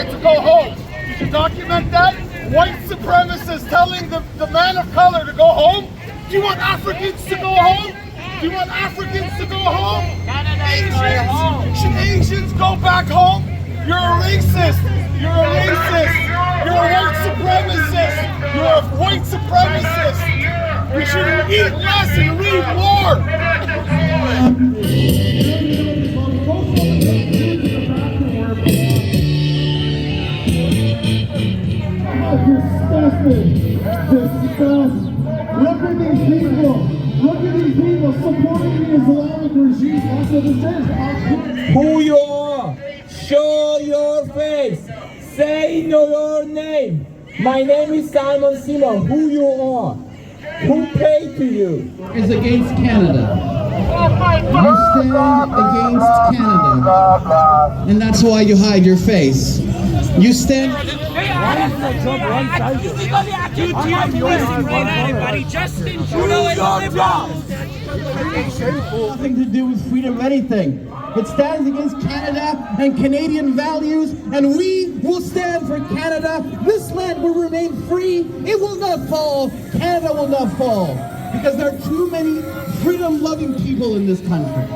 man to go home. Did you document that? White supremacists telling the man of color to go home? Do you want Africans to go home? Do you want Africans to go home? Asians? Should Asians go back home? You're a racist. You're a racist. You're a white supremacist. You're a white supremacist. We should eat less and read more. Disgusting. Look at these people. Look at these people supporting the Islamic regime. That's what this is. Who you are? Show your face. Say your name. My name is Simon Simon. Who you are? Who paid to you? Is against Canada. You stand against Canada. And that's why you hide your face. You stand... Nothing to do with freedom of anything. It stands against Canada and Canadian values, and we will stand for Canada. This land will remain free. It will not fall. Canada will not fall, because there are too many freedom-loving people in this country.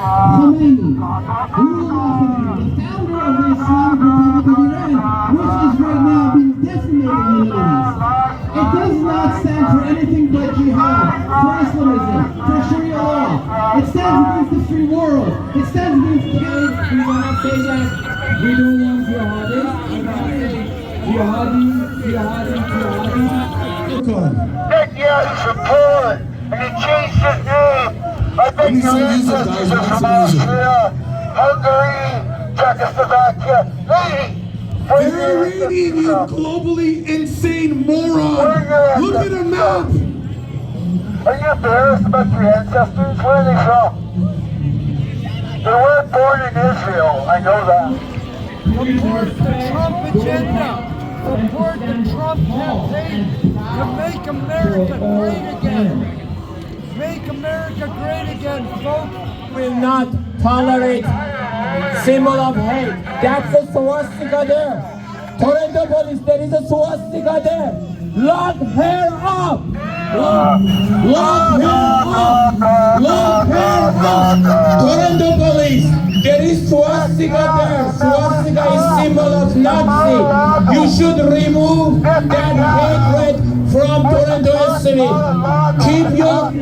Khomeini, the founder of the Islamic Republic of Iran, which is right now being decimated in the Middle East. It does not stand for anything but jihad, for Islamism, for Sharia law. It stands against the free world. It stands against Canada. We want to say that we don't want jihadists. We want to say jihadi. Take the action forward, and you changed his name. I think your ancestors are from Austria, Hungary, Czechoslovakia. They're Iranian, you globally insane moron! Look at a map! Are you embarrassed about your ancestors? Where are they from? They weren't born in Israel, I know that. Support the Trump agenda. Support the Trump campaign to make America great again. Make America great again, folks. Will not tolerate symbol of hate. That's a swastika there. Toronto police, there is a swastika there. Lock her up. Lock her up. Lock her up. Toronto police, there is swastika there. Swastika is symbol of Nazi. You should remove that hatred from Toronto City. Keep your...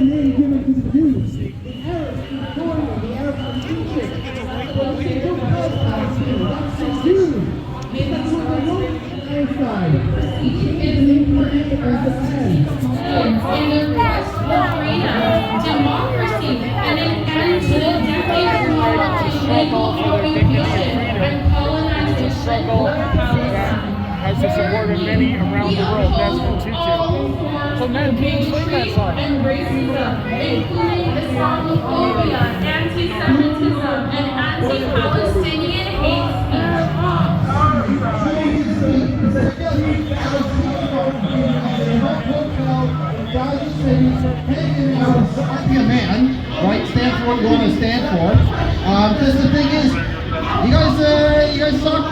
Democracy and an end to the decades-long illegal occupation and colonization of Palestine. Has the support of many around the world. Desmond Tutu. So man, please sing that song. And racism, including Islamophobia, anti-Semitism, and anti-Palestinian hate Be a man, right? Stand for what you want to stand for. Because the thing is, you guys suck.